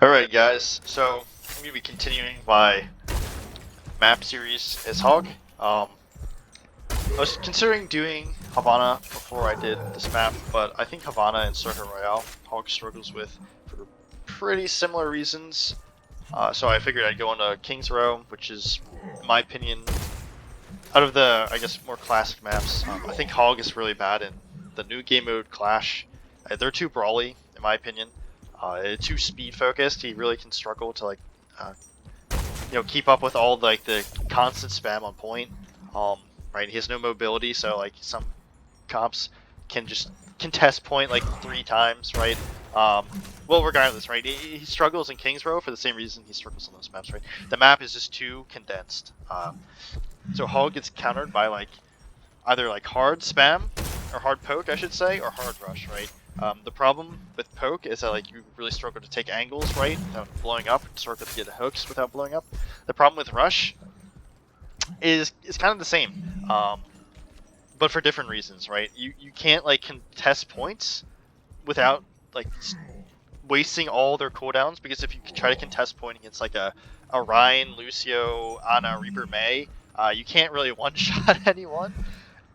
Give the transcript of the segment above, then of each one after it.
Alright guys, so I'm going to be continuing my map series as Hog. I was considering doing Havana before I did this map, but I think Havana and Circuit Royale Hog struggles with for pretty similar reasons. So I figured I'd go into King's Row, which is, in my opinion, out of the, I guess, more classic maps, I think Hog is really bad in the new game mode Clash. They're too brawly, in my opinion. Too speed focused. He really can struggle to keep up with all the constant spam on point. Right, he has no mobility, so like some comps can just contest point like 3 times, right? Well, regardless, right? He struggles in King's Row for the same reason he struggles on those maps, right? The map is just too condensed. So Hog gets countered by either hard spam or hard poke, I should say, or hard rush, right? The problem with poke is that you really struggle to take angles, right, without blowing up, struggle to get hooks without blowing up. The problem with rush is kind of the same, but for different reasons, right? You can't contest points without wasting all their cooldowns, because if you try to contest point against a Ryan, Lucio, Ana, Reaper, May, you can't really one-shot anyone,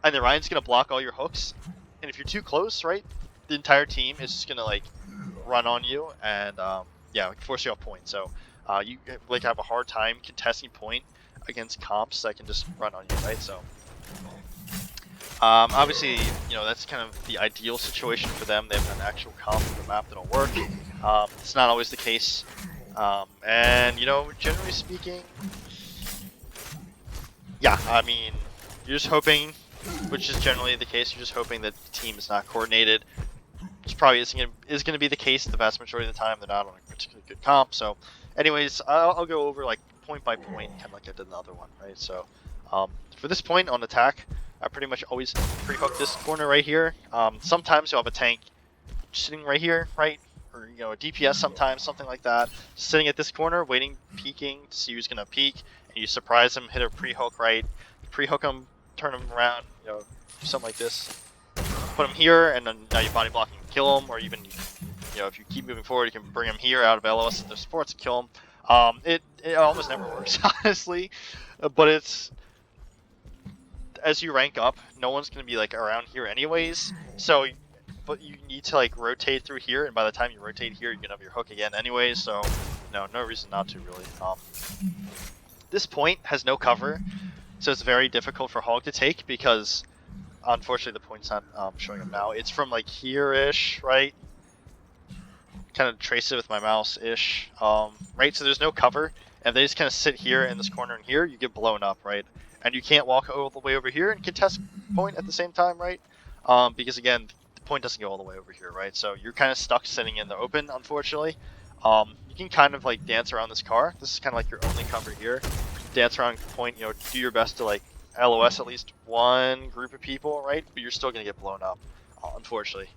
and the Ryan's gonna block all your hooks, and if you're too close, right, the entire team is just gonna run on you and yeah, force you off point. So you have a hard time contesting point against comps that can just run on you, right? So obviously, that's kind of the ideal situation for them. They have an actual comp for the map that'll work. It's not always the case, and generally speaking, yeah, I mean, you're just hoping, which is generally the case, you're just hoping that the team is not coordinated. Which probably is going to be the case the vast majority of the time. They're not on a particularly good comp. So anyways, I'll go over point by point, kind of like I did in the other one, right? So for this point on attack, I pretty much always pre-hook this corner right here. Sometimes you'll have a tank sitting right here, right? Or a DPS sometimes, something like that. Sitting at this corner, waiting, peeking to see who's going to peek. And you surprise him, hit a pre-hook, right? Pre-hook him, turn him around, something like this. Put him here, and then now you body block and kill him, or even if you keep moving forward, you can bring him here out of LOS if there's supports and kill him. It almost never works, honestly, but it's as you rank up, no one's gonna be around here anyways. So, but you need to rotate through here, and by the time you rotate here, you're gonna have your hook again anyways. So, no reason not to really. This point has no cover, so it's very difficult for Hog to take because. Unfortunately, the point's not showing up now. It's from here-ish, right? Kind of trace it with my mouse-ish, right? So there's no cover, and they just kind of sit here in this corner and here, you get blown up, right? And you can't walk all the way over here and contest point at the same time, right? Because again, the point doesn't go all the way over here, right? So you're kind of stuck sitting in the open, unfortunately. You can kind of dance around this car. This is kind of your only cover here. Dance around point, do your best to LOS at least one group of people, right? But you're still going to get blown up, unfortunately.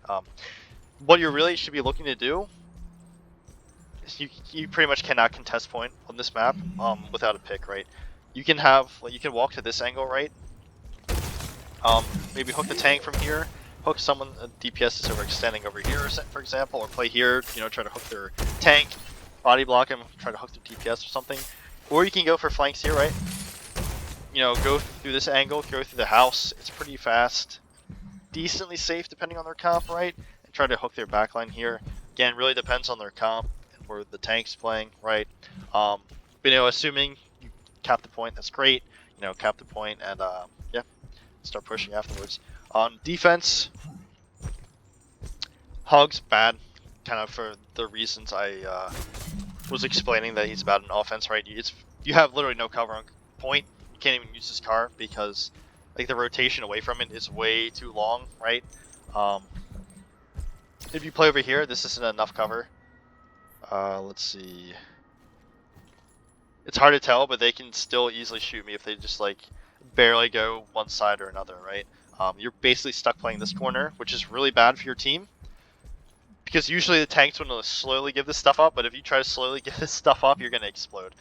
What you really should be looking to do is you pretty much cannot contest point on this map without a pick, right? You can have, you can walk to this angle, right? Maybe hook the tank from here, hook someone, DPS is overextending over here, for example, or play here, try to hook their tank, body block him, try to hook their DPS or something. Or you can go for flanks here, right? Go through this angle, go through the house. It's pretty fast, decently safe depending on their comp, right? And try to hook their backline here. Again, really depends on their comp and where the tank's playing, right? But assuming you cap the point, that's great. Cap the point and yeah, start pushing afterwards. On defense, Hog's bad, kind of for the reasons I was explaining that he's bad in offense, right? You have literally no cover on point. Can't even use this car because the rotation away from it is way too long, right? If you play over here, this isn't enough cover. Let's see. It's hard to tell, but they can still easily shoot me if they just barely go one side or another, right? You're basically stuck playing this corner, which is really bad for your team. Because usually the tanks want to slowly give this stuff up, but if you try to slowly give this stuff up, you're going to explode.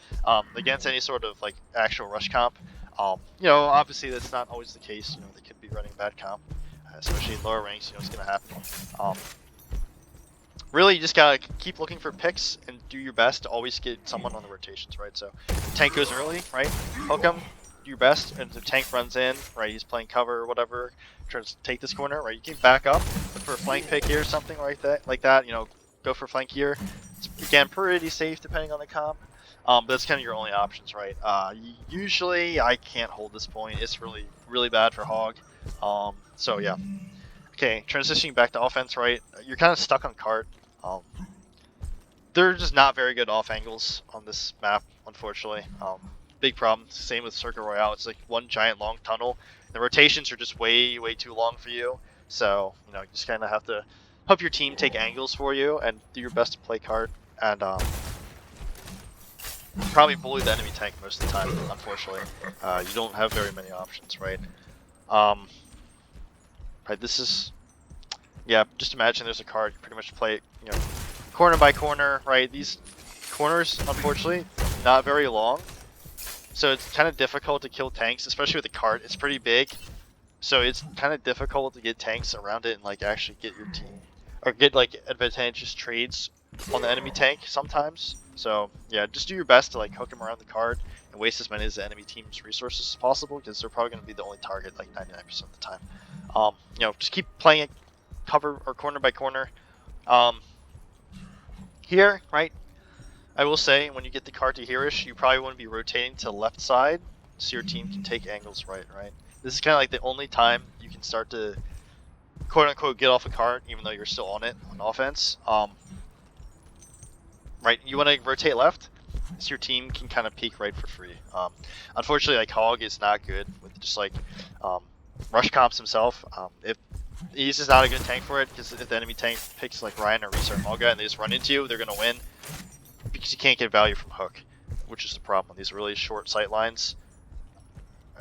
Against any sort of actual rush comp, obviously that's not always the case. They could be running bad comp, especially in lower ranks. It's going to happen. really you just gotta keep looking for picks and do your best to always get someone on the rotations, right? So tank goes early, right? Hook him, do your best, and the tank runs in, right? He's playing cover or whatever, tries to take this corner, right? You can back up, look for a flank pick here, something like that. You know, go for a flank here. It's, again, pretty safe depending on the comp. But that's kind of your only options, right? Usually I can't hold this point. It's really bad for Hog. So yeah. Okay, transitioning back to offense, right? You're kind of stuck on cart. Um, they're just not very good off angles on this map, unfortunately. Big problem. Same with Circuit Royale. It's like one giant long tunnel. The rotations are just way too long for you. So you know, you just kind of have to help your team take angles for you and do your best to play cart and probably bully the enemy tank most of the time. Unfortunately, you don't have very many options, right? Right. This is yeah. Just imagine there's a card. You pretty much play it, you know, corner by corner, right? These corners, unfortunately, not very long, so it's kind of difficult to kill tanks, especially with the cart. It's pretty big, so it's kind of difficult to get tanks around it and like actually get your team or get like advantageous trades on the enemy tank sometimes. So yeah, just do your best to like hook him around the cart and waste as many as the enemy team's resources as possible, because they're probably going to be the only target like 99% of the time. You know, just keep playing it cover or corner by corner. Here, right, I will say when you get the cart to hereish, you probably want to be rotating to the left side so your team can take angles right. This is kind of like the only time you can start to quote unquote get off a cart even though you're still on it on offense. Right, you want to rotate left so your team can kind of peek right for free. Unfortunately, like Hog is not good with just like rush comps himself. If he's just not a good tank for it, because if the enemy tank picks like Ryan or Reese or Olga and they just run into you, they're gonna win because you can't get value from hook, which is the problem. These really short sight lines,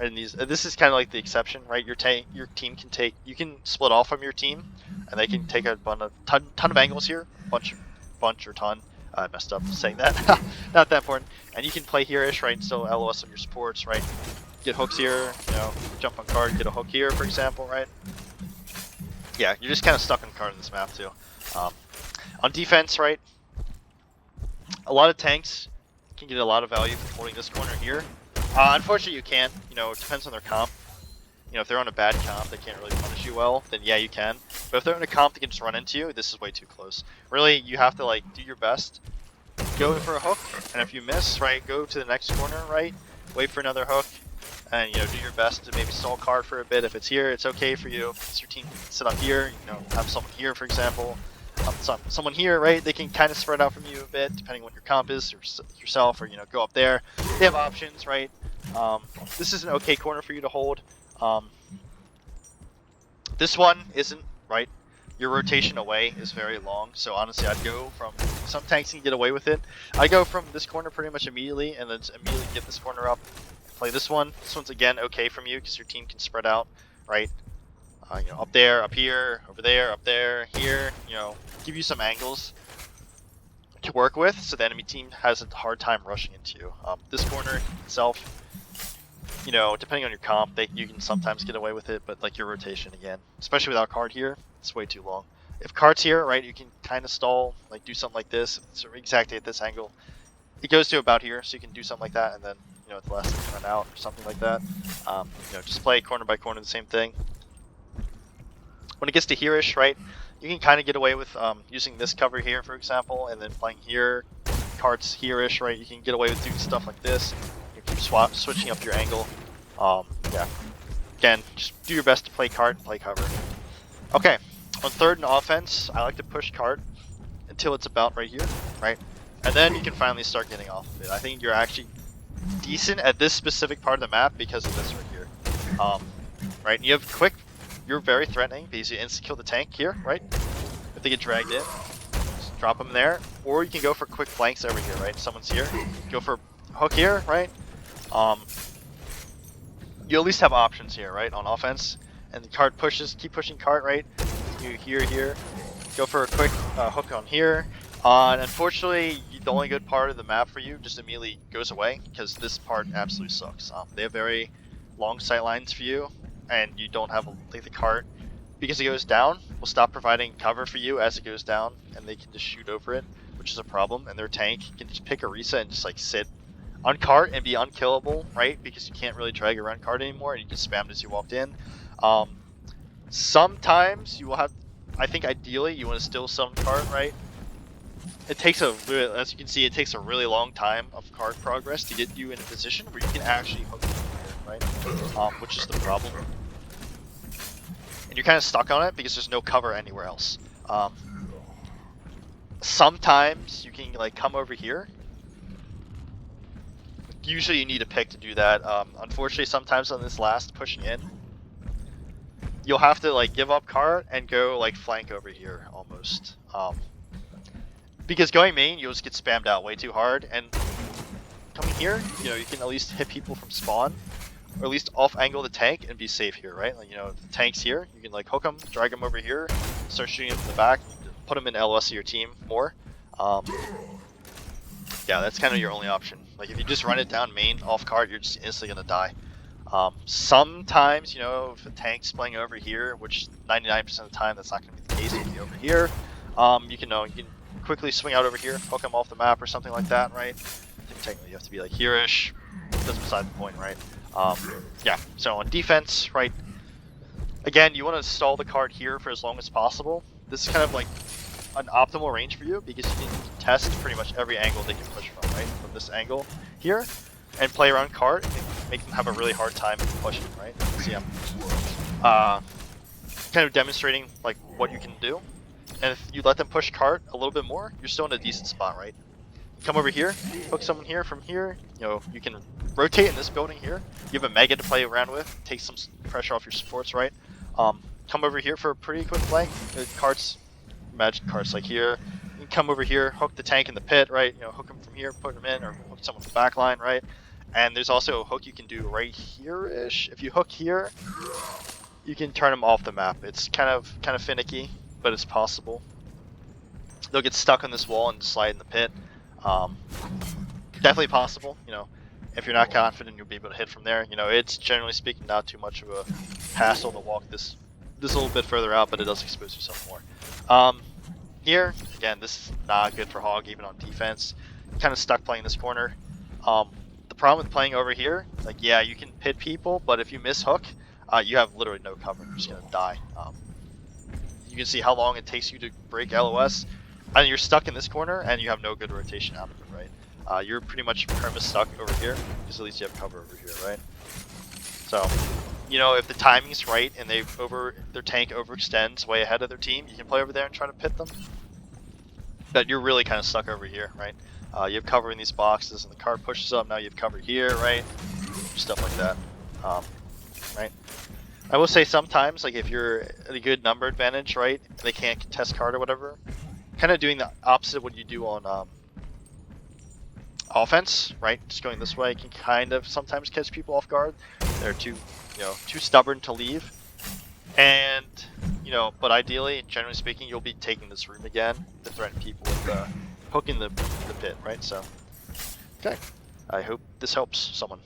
and this is kind of like the exception, right? Your team can take, you can split off from your team, and they can take a ton of angles here, bunch or ton. I messed up saying that. Not that important. And you can play here-ish, right? And still LOS on your supports, right? Get hooks here, you know, jump on card, get a hook here, for example, right? Yeah, you're just kind of stuck on card in this map too. On defense, right? A lot of tanks can get a lot of value from holding this corner here. Unfortunately, you can't. You know, it depends on their comp. You know, if they're on a bad comp, they can't really punish you well, then yeah, you can. But if they're on a comp that can just run into you, this is way too close. Really, you have to like do your best, go for a hook, and if you miss, right, go to the next corner, right, wait for another hook, and you know, do your best to maybe stall card for a bit. If it's here, it's okay for you. If your team can sit up here, you know, have someone here, for example, someone here, right, they can kind of spread out from you a bit, depending on what your comp is, or yourself, or you know, go up there. They have options, right? This is an okay corner for you to hold. This one isn't, right? Your rotation away is very long, so honestly I'd go from, some tanks can get away with it. I go from this corner pretty much immediately, and then immediately get this corner up, play this one. This one's again okay from you, because your team can spread out, right? You know, up there, up here, over there, up there, here, you know, give you some angles to work with, so the enemy team has a hard time rushing into you. This corner itself, you know, depending on your comp, you can sometimes get away with it, but like your rotation again, especially without card here, it's way too long. If card's here, right, you can kind of stall, like do something like this, so exactly at this angle. It goes to about here, so you can do something like that, and then, you know, at the last second run out, or something like that. You know, just play corner by corner, the same thing. When it gets to here-ish, right, you can kind of get away with using this cover here, for example, and then playing here, cards here-ish, right, you can get away with doing stuff like this. Keep switching up your angle. Yeah. Again, just do your best to play cart and play cover. Okay, on third and offense, I like to push cart until it's about right here, right? And then you can finally start getting off of it. I think you're actually decent at this specific part of the map because of this right here. Right, you have quick, you're very threatening because you insta-kill the tank here, right? If they get dragged in, just drop them there. Or you can go for quick flanks over here, right? Someone's here, go for hook here, right? You at least have options here, right, on offense. And the cart pushes, keep pushing cart, right? You here, go for a quick hook on here. And unfortunately, the only good part of the map for you just immediately goes away, because this part absolutely sucks. They have very long sight lines for you, and you don't have like the cart because it goes down, will stop providing cover for you as it goes down, and they can just shoot over it, which is a problem. And their tank can just pick a reset and just like sit on cart and be unkillable, right? Because you can't really drag around cart anymore, and you just spammed as you walked in. Sometimes you will have, I think ideally you want to still sit on cart, right? It takes a really, as you can see, it takes a really long time of card progress to get you in a position where you can actually hook it, right? Which is the problem. And you're kind of stuck on it because there's no cover anywhere else. Sometimes you can like come over here. Usually you need a pick to do that. Unfortunately, sometimes on this last pushing in, you'll have to like give up cart and go like flank over here almost. Because going main, you'll just get spammed out way too hard, and coming here, you know, you can at least hit people from spawn, or at least off angle the tank and be safe here, right? Like, you know, if the tank's here, you can like hook them, drag them over here, start shooting them from the back, put them in LOS of your team more. Yeah, that's kind of your only option. Like if you just run it down main off card, you're just instantly gonna die. Sometimes, you know, if a tank's playing over here, which 99% of the time that's not gonna be the case, if you're over here, you can quickly swing out over here, hook them off the map or something like that, right? Technically you have to be like here-ish. That's beside the point, right? Yeah, so on defense, right? Again, you want to stall the card here for as long as possible. This is kind of like an optimal range for you because you can test pretty much every angle they can push from, right? From this angle here, and play around card and make them have a really hard time pushing, right? So yeah, kind of demonstrating like what you can do. And if you let them push cart a little bit more, you're still in a decent spot, right? Come over here, hook someone here from here. You know, you can rotate in this building here. You have a Mega to play around with, take some pressure off your supports, right? Come over here for a pretty quick flank. Carts, imagine carts like here. You can come over here, hook the tank in the pit, right? You know, hook them from here, put them in, or hook someone from the back line, right? And there's also a hook you can do right here-ish. If you hook here, you can turn them off the map. It's kind of finicky, but it's possible. They'll get stuck on this wall and slide in the pit. Definitely possible, you know, if you're not confident you'll be able to hit from there. You know, it's generally speaking not too much of a hassle to walk this little bit further out, but it does expose yourself more. Here, again, this is not good for Hog even on defense. Kind of stuck playing this corner. The problem with playing over here, like, yeah, you can pit people, but if you miss hook, you have literally no cover. You're just gonna die. You can see how long it takes you to break LOS. And you're stuck in this corner, and you have no good rotation out of it, right? You're pretty much perma stuck over here, because at least you have cover over here, right? So, you know, if the timing's right and their tank overextends way ahead of their team, you can play over there and try to pit them. But you're really kind of stuck over here, right? You have cover in these boxes, and the card pushes up. Now you have cover here, right? Stuff like that, right? I will say sometimes, like if you're at a good number advantage, right, and they can't contest card or whatever, kind of doing the opposite of what you do on offense, right? Just going this way can kind of sometimes catch people off guard. They're too stubborn to leave, and you know, but ideally, generally speaking, you'll be taking this room again to threaten people with hooking the pit, right? So, okay, I hope this helps someone.